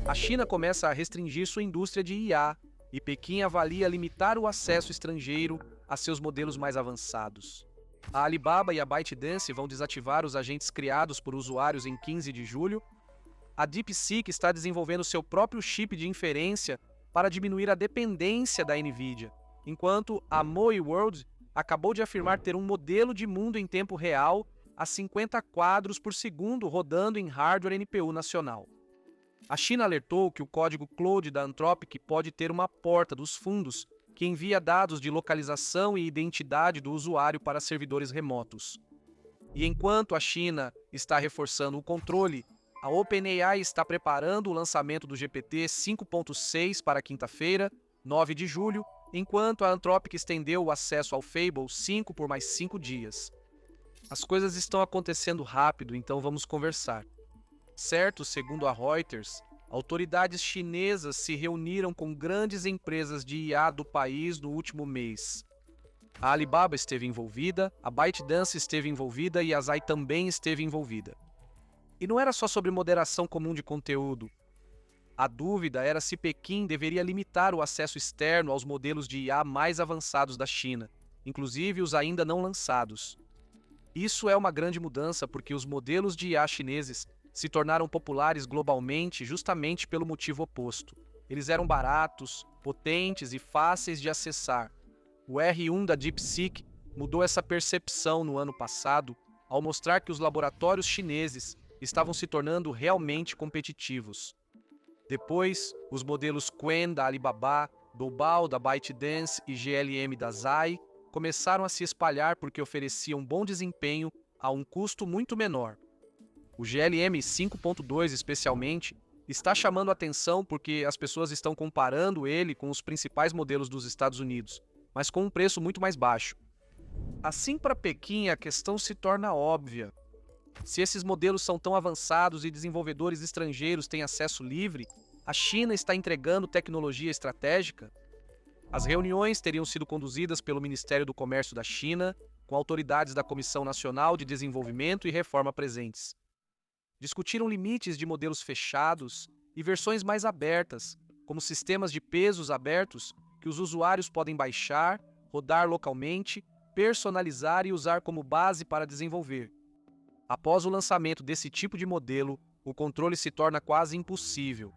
A China começa a restringir sua indústria de IA e Pequim avalia limitar o acesso estrangeiro a seus modelos mais avançados. A Alibaba e a ByteDance vão desativar os agentes criados por usuários em 15 de julho. A DeepSeek está desenvolvendo seu próprio chip de inferência para diminuir a dependência da NVIDIA, enquanto a Moe World acabou de afirmar ter um modelo de mundo em tempo real a 50 quadros por segundo rodando em hardware NPU nacional. A China alertou que o código Claude da Anthropic pode ter uma porta dos fundos que envia dados de localização e identidade do usuário para servidores remotos. E enquanto a China está reforçando o controle, a OpenAI está preparando o lançamento do GPT 5.6 para quinta-feira, 9 de julho, enquanto a Anthropic estendeu o acesso ao Fable 5 por mais 5 dias. As coisas estão acontecendo rápido, então vamos conversar. Certo, segundo a Reuters, autoridades chinesas se reuniram com grandes empresas de IA do país no último mês. A Alibaba esteve envolvida, a ByteDance esteve envolvida e a Zai também esteve envolvida. E não era só sobre moderação comum de conteúdo. A dúvida era se Pequim deveria limitar o acesso externo aos modelos de IA mais avançados da China, inclusive os ainda não lançados. Isso é uma grande mudança porque os modelos de IA chineses se tornaram populares globalmente justamente pelo motivo oposto. Eles eram baratos, potentes e fáceis de acessar. O R1 da DeepSeek mudou essa percepção no ano passado ao mostrar que os laboratórios chineses estavam se tornando realmente competitivos. Depois, os modelos Qwen da Alibaba, Doubao da ByteDance e GLM da Zai começaram a se espalhar porque ofereciam bom desempenho a um custo muito menor. O GLM 5.2, especialmente, está chamando a atenção porque as pessoas estão comparando ele com os principais modelos dos Estados Unidos, mas com um preço muito mais baixo. Assim, para Pequim, a questão se torna óbvia. Se esses modelos são tão avançados e desenvolvedores estrangeiros têm acesso livre, a China está entregando tecnologia estratégica? As reuniões teriam sido conduzidas pelo Ministério do Comércio da China, com autoridades da Comissão Nacional de Desenvolvimento e Reforma presentes. Discutiram limites de modelos fechados e versões mais abertas, como sistemas de pesos abertos que os usuários podem baixar, rodar localmente, personalizar e usar como base para desenvolver. Após o lançamento desse tipo de modelo, o controle se torna quase impossível.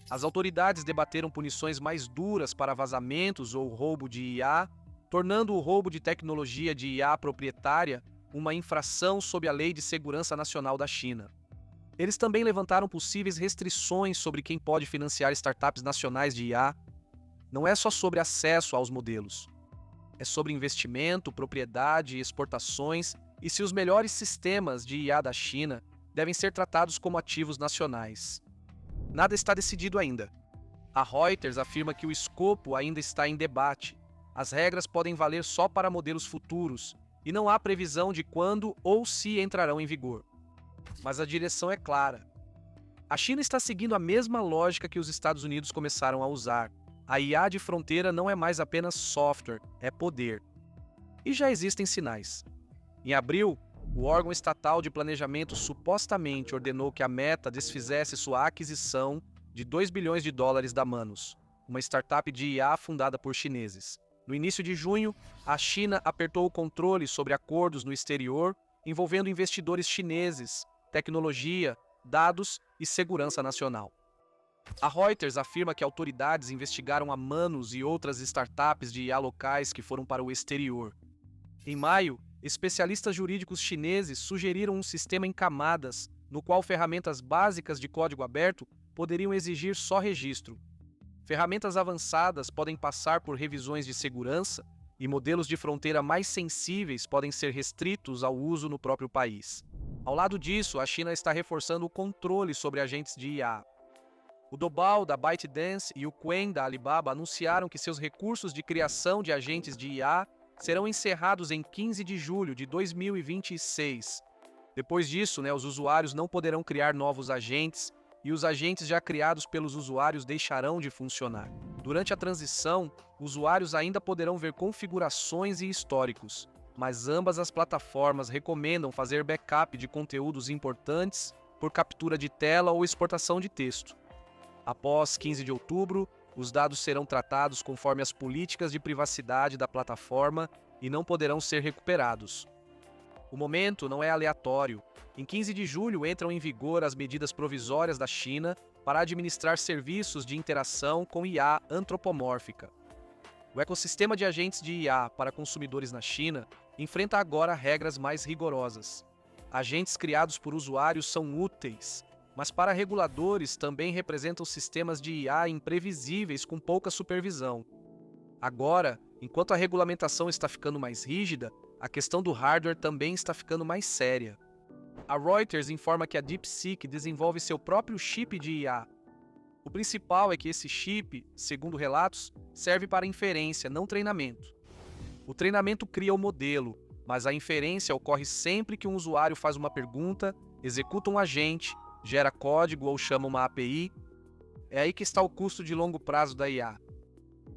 As autoridades debateram punições mais duras para vazamentos ou roubo de IA, tornando o roubo de tecnologia de IA proprietária uma infração sob a Lei de Segurança Nacional da China. Eles também levantaram possíveis restrições sobre quem pode financiar startups nacionais de IA. Não é só sobre acesso aos modelos. É sobre investimento, propriedade, exportações e se os melhores sistemas de IA da China devem ser tratados como ativos nacionais. Nada está decidido ainda. A Reuters afirma que o escopo ainda está em debate. As regras podem valer só para modelos futuros e não há previsão de quando ou se entrarão em vigor. Mas a direção é clara. A China está seguindo a mesma lógica que os Estados Unidos começaram a usar. A IA de fronteira não é mais apenas software, é poder. E já existem sinais. Em abril, o órgão estatal de planejamento supostamente ordenou que a Meta desfizesse sua aquisição de 2 bilhões de dólares da Manus, uma startup de IA fundada por chineses. No início de junho, a China apertou o controle sobre acordos no exterior envolvendo investidores chineses, tecnologia, dados e segurança nacional. A Reuters afirma que autoridades investigaram a Manus e outras startups de IA locais que foram para o exterior. Em maio, especialistas jurídicos chineses sugeriram um sistema em camadas, no qual ferramentas básicas de código aberto poderiam exigir só registro. Ferramentas avançadas podem passar por revisões de segurança e modelos de fronteira mais sensíveis podem ser restritos ao uso no próprio país. Ao lado disso, a China está reforçando o controle sobre agentes de IA. O Doubao da ByteDance e o Qwen da Alibaba anunciaram que seus recursos de criação de agentes de IA serão encerrados em 15 de julho de 2026. Depois disso, os usuários não poderão criar novos agentes e os agentes já criados pelos usuários deixarão de funcionar. Durante a transição, usuários ainda poderão ver configurações e históricos, mas ambas as plataformas recomendam fazer backup de conteúdos importantes por captura de tela ou exportação de texto. Após 15 de outubro, os dados serão tratados conforme as políticas de privacidade da plataforma e não poderão ser recuperados. O momento não é aleatório. Em 15 de julho entram em vigor as medidas provisórias da China para administrar serviços de interação com IA antropomórfica. O ecossistema de agentes de IA para consumidores na China enfrenta agora regras mais rigorosas. Agentes criados por usuários são úteis, mas para reguladores também representam sistemas de IA imprevisíveis com pouca supervisão. Agora, enquanto a regulamentação está ficando mais rígida, a questão do hardware também está ficando mais séria. A Reuters informa que a DeepSeek desenvolve seu próprio chip de IA. O principal é que esse chip, segundo relatos, serve para inferência, não treinamento. O treinamento cria o modelo, mas a inferência ocorre sempre que um usuário faz uma pergunta, executa um agente, gera código ou chama uma API. É aí que está o custo de longo prazo da IA.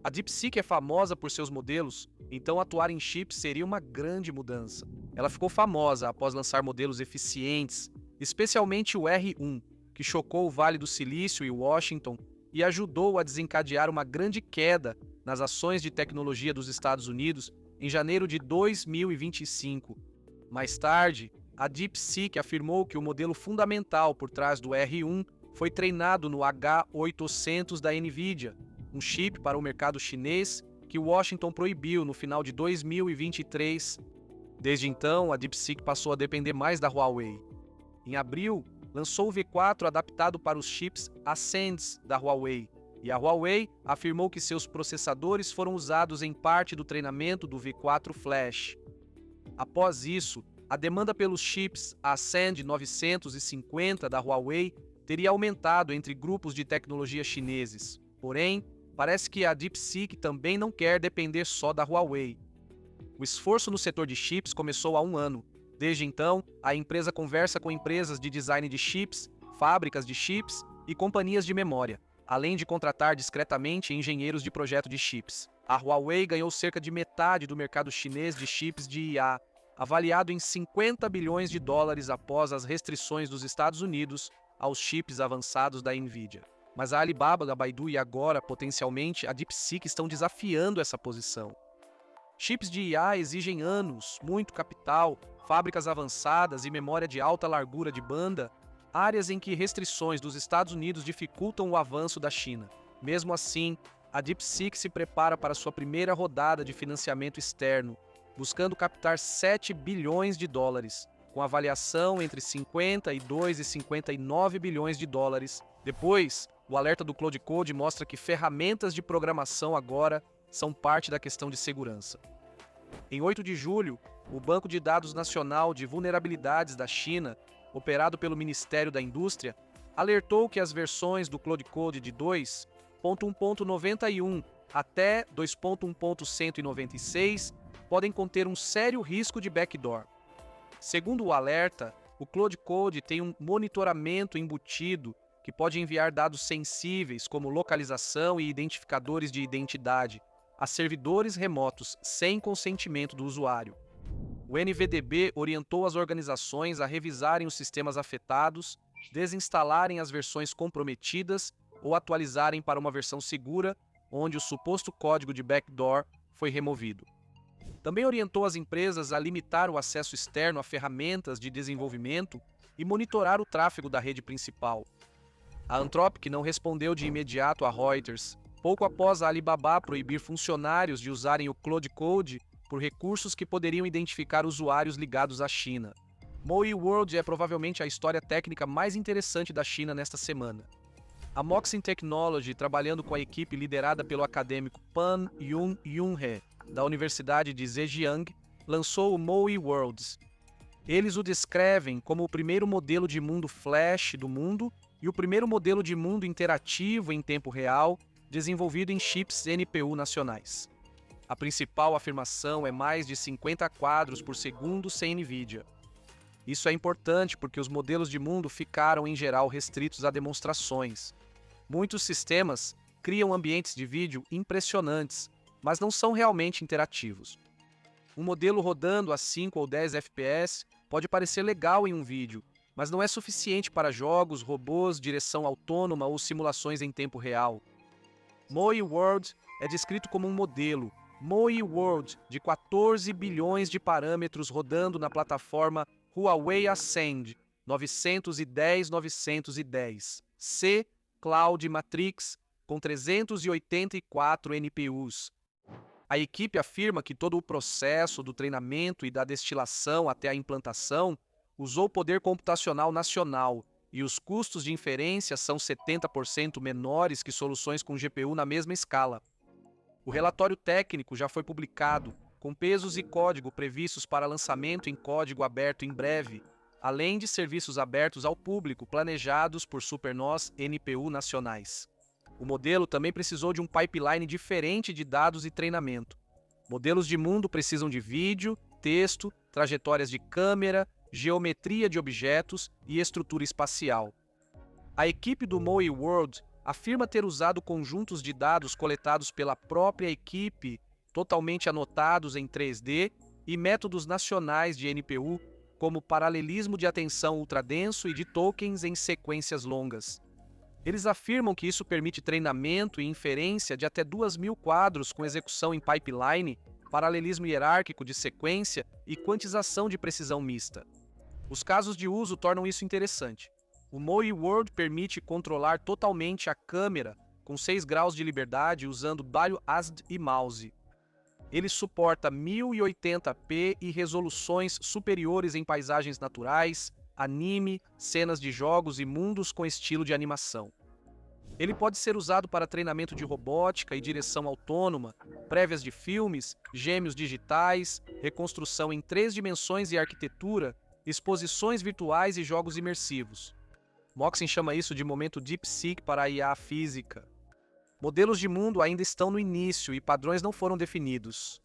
A DeepSeek é famosa por seus modelos, então atuar em chips seria uma grande mudança. Ela ficou famosa após lançar modelos eficientes, especialmente o R1, que chocou o Vale do Silício e Washington e ajudou a desencadear uma grande queda nas ações de tecnologia dos Estados Unidos em janeiro de 2025. Mais tarde, a DeepSeek afirmou que o modelo fundamental por trás do R1 foi treinado no H800 da NVIDIA, um chip para o mercado chinês que Washington proibiu no final de 2023. Desde então, a DeepSeek passou a depender mais da Huawei. Em abril, lançou o V4 adaptado para os chips Ascend da Huawei, e a Huawei afirmou que seus processadores foram usados em parte do treinamento do V4 Flash. Após isso, a demanda pelos chips Ascend 950 da Huawei teria aumentado entre grupos de tecnologia chineses. Porém, parece que a DeepSeek também não quer depender só da Huawei. O esforço no setor de chips começou há um ano. Desde então, a empresa conversa com empresas de design de chips, fábricas de chips e companhias de memória, além de contratar discretamente engenheiros de projeto de chips. A Huawei ganhou cerca de metade do mercado chinês de chips de IA, avaliado em 50 bilhões de dólares após as restrições dos Estados Unidos aos chips avançados da NVIDIA. Mas a Alibaba, a Baidu e agora, potencialmente, a DeepSeek estão desafiando essa posição. Chips de IA exigem anos, muito capital, fábricas avançadas e memória de alta largura de banda, áreas em que restrições dos Estados Unidos dificultam o avanço da China. Mesmo assim, a DeepSeek se prepara para sua primeira rodada de financiamento externo, buscando captar 7 bilhões de dólares, com avaliação entre 52 e 59 bilhões de dólares. Depois, o alerta do Cloud Code mostra que ferramentas de programação agora são parte da questão de segurança. Em 8 de julho, o Banco de Dados Nacional de Vulnerabilidades da China, operado pelo Ministério da Indústria, alertou que as versões do Cloud Code de 2.1.91 até 2.1.196 podem conter um sério risco de backdoor. Segundo o alerta, o Cloud Code tem um monitoramento embutido que pode enviar dados sensíveis como localização e identificadores de identidade a servidores remotos sem consentimento do usuário. O NVDB orientou as organizações a revisarem os sistemas afetados, desinstalarem as versões comprometidas ou atualizarem para uma versão segura, onde o suposto código de backdoor foi removido. Também orientou as empresas a limitar o acesso externo a ferramentas de desenvolvimento e monitorar o tráfego da rede principal. A Anthropic não respondeu de imediato a Reuters, pouco após a Alibaba proibir funcionários de usarem o Cloud Code por recursos que poderiam identificar usuários ligados à China. Moe World é provavelmente a história técnica mais interessante da China nesta semana. A Moxin Technology, trabalhando com a equipe liderada pelo acadêmico Pan Yun-He, da Universidade de Zhejiang, lançou o Moe Worlds. Eles o descrevem como o primeiro modelo de mundo flash do mundo e o primeiro modelo de mundo interativo em tempo real desenvolvido em chips NPU nacionais. A principal afirmação é mais de 50 quadros por segundo sem NVIDIA. Isso é importante porque os modelos de mundo ficaram, em geral, restritos a demonstrações. Muitos sistemas criam ambientes de vídeo impressionantes, mas não são realmente interativos. Um modelo rodando a 5 ou 10 FPS pode parecer legal em um vídeo, mas não é suficiente para jogos, robôs, direção autônoma ou simulações em tempo real. MOI World é descrito como um modelo, MOI World, de 14 bilhões de parâmetros rodando na plataforma Huawei Ascend 910-910 C Cloud Matrix com 384 NPUs. A equipe afirma que todo o processo do treinamento e da destilação até a implantação usou poder computacional nacional e os custos de inferência são 70% menores que soluções com GPU na mesma escala. O relatório técnico já foi publicado, com pesos e código previstos para lançamento em código aberto em breve, além de serviços abertos ao público planejados por SuperNOS NPU nacionais. O modelo também precisou de um pipeline diferente de dados e treinamento. Modelos de mundo precisam de vídeo, texto, trajetórias de câmera, geometria de objetos e estrutura espacial. A equipe do MOI World afirma ter usado conjuntos de dados coletados pela própria equipe, totalmente anotados em 3D, e métodos nacionais de NPU, como paralelismo de atenção ultradenso e de tokens em sequências longas. Eles afirmam que isso permite treinamento e inferência de até 2.000 quadros com execução em pipeline, paralelismo hierárquico de sequência e quantização de precisão mista. Os casos de uso tornam isso interessante. O MOI World permite controlar totalmente a câmera com 6 graus de liberdade usando WASD e mouse. Ele suporta 1080p e resoluções superiores em paisagens naturais, anime, cenas de jogos e mundos com estilo de animação. Ele pode ser usado para treinamento de robótica e direção autônoma, prévias de filmes, gêmeos digitais, reconstrução em 3 dimensões e arquitetura, exposições virtuais e jogos imersivos. Moxin chama isso de momento DeepSeek para a IA física. Modelos de mundo ainda estão no início e padrões não foram definidos.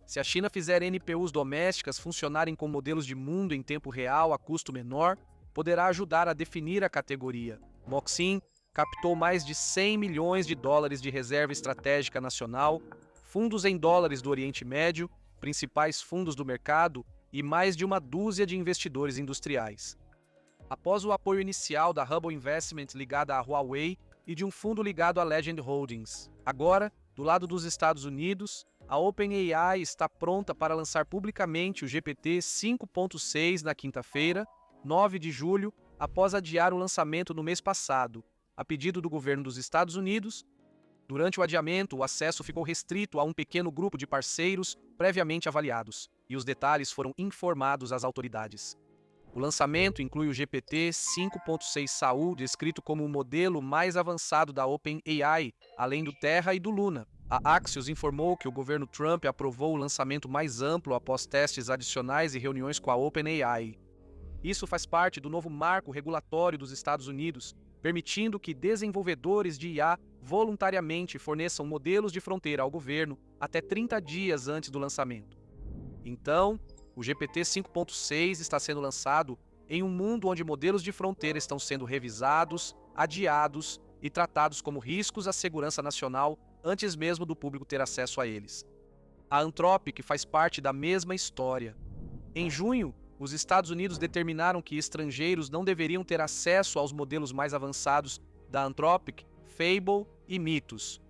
Se a China fizer NPUs domésticas funcionarem com modelos de mundo em tempo real a custo menor, poderá ajudar a definir a categoria. Moxin captou mais de 100 milhões de dólares de reserva estratégica nacional, fundos em dólares do Oriente Médio, principais fundos do mercado e mais de uma dúzia de investidores industriais. Após o apoio inicial da Hubble Investment ligada à Huawei e de um fundo ligado à Legend Holdings. Agora, do lado dos Estados Unidos, a OpenAI está pronta para lançar publicamente o GPT 5.6 na quinta-feira, 9 de julho, após adiar o lançamento no mês passado, a pedido do governo dos Estados Unidos. Durante o adiamento, o acesso ficou restrito a um pequeno grupo de parceiros previamente avaliados, e os detalhes foram informados às autoridades. O lançamento inclui o GPT 5.6 Saul, descrito como o modelo mais avançado da OpenAI, além do Terra e do Luna. A Axios informou que o governo Trump aprovou o lançamento mais amplo após testes adicionais e reuniões com a OpenAI. Isso faz parte do novo marco regulatório dos Estados Unidos, permitindo que desenvolvedores de IA voluntariamente forneçam modelos de fronteira ao governo até 30 dias antes do lançamento. Então, o GPT 5.6 está sendo lançado em um mundo onde modelos de fronteira estão sendo revisados, adiados e tratados como riscos à segurança nacional antes mesmo do público ter acesso a eles. A Anthropic faz parte da mesma história. Em junho, os Estados Unidos determinaram que estrangeiros não deveriam ter acesso aos modelos mais avançados da Anthropic, Fable e Mythos.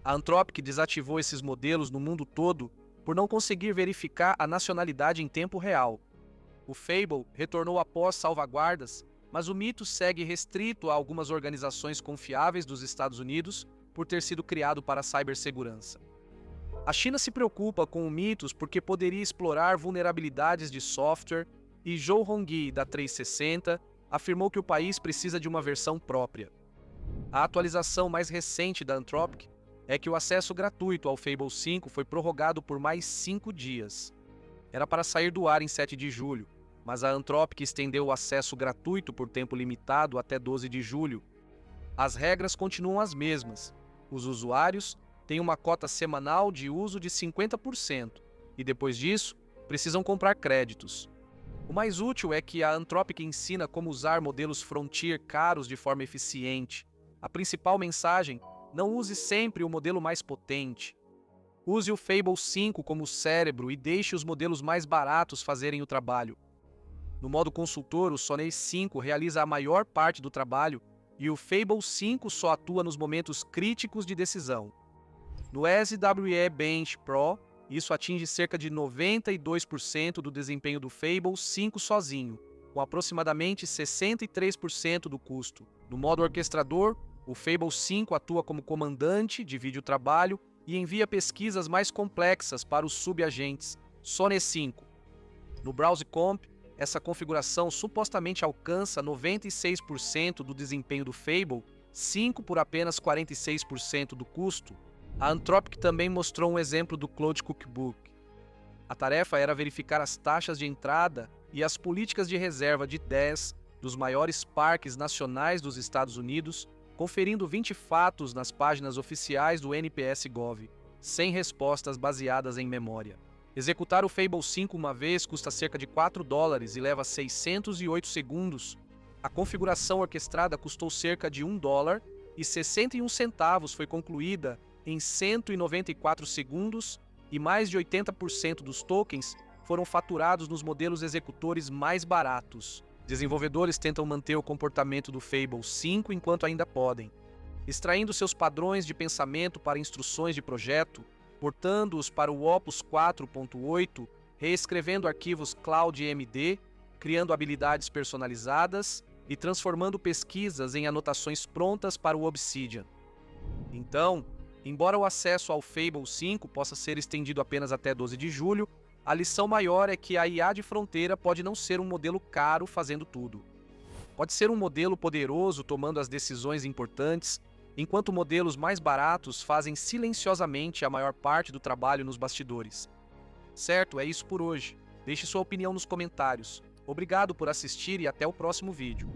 A Anthropic desativou esses modelos no mundo todo por não conseguir verificar a nacionalidade em tempo real. O Fable retornou após salvaguardas, mas o Mythos segue restrito a algumas organizações confiáveis dos Estados Unidos por ter sido criado para cibersegurança. A China se preocupa com o Mythos porque poderia explorar vulnerabilidades de software e Zhou Hongyi, da 360, afirmou que o país precisa de uma versão própria. A atualização mais recente da Anthropic é que o acesso gratuito ao Fable 5 foi prorrogado por mais 5 dias. Era para sair do ar em 7 de julho, mas a Anthropic estendeu o acesso gratuito por tempo limitado até 12 de julho. As regras continuam as mesmas. Os usuários têm uma cota semanal de uso de 50%, e depois disso, precisam comprar créditos. O mais útil é que a Anthropic ensina como usar modelos Frontier caros de forma eficiente. A principal mensagem: não use sempre o modelo mais potente. Use o Fable 5 como cérebro e deixe os modelos mais baratos fazerem o trabalho. No modo consultor, o Sonnet 5 realiza a maior parte do trabalho e o Fable 5 só atua nos momentos críticos de decisão. No SWE Bench Pro, isso atinge cerca de 92% do desempenho do Fable 5 sozinho, com aproximadamente 63% do custo. No modo orquestrador, o Fable 5 atua como comandante, divide o trabalho e envia pesquisas mais complexas para os subagentes. Sonnet 5. No Browse Comp, essa configuração supostamente alcança 96% do desempenho do Fable 5 por apenas 46% do custo. A Anthropic também mostrou um exemplo do Cloud Cookbook. A tarefa era verificar as taxas de entrada e as políticas de reserva de 10 dos maiores parques nacionais dos Estados Unidos, conferindo 20 fatos nas páginas oficiais do NPS Gov, sem respostas baseadas em memória. Executar o Fable 5 uma vez custa cerca de $4 e leva 608 segundos. A configuração orquestrada custou cerca de $1,61 foi concluída em 194 segundos e mais de 80% dos tokens foram faturados nos modelos executores mais baratos. Desenvolvedores tentam manter o comportamento do Fable 5 enquanto ainda podem, extraindo seus padrões de pensamento para instruções de projeto, portando-os para o Opus 4.8, reescrevendo arquivos CloudMD, criando habilidades personalizadas e transformando pesquisas em anotações prontas para o Obsidian. Então, embora o acesso ao Fable 5 possa ser estendido apenas até 12 de julho, a lição maior é que a IA de fronteira pode não ser um modelo caro fazendo tudo. Pode ser um modelo poderoso tomando as decisões importantes, enquanto modelos mais baratos fazem silenciosamente a maior parte do trabalho nos bastidores. Certo, é isso por hoje. Deixe sua opinião nos comentários. Obrigado por assistir e até o próximo vídeo.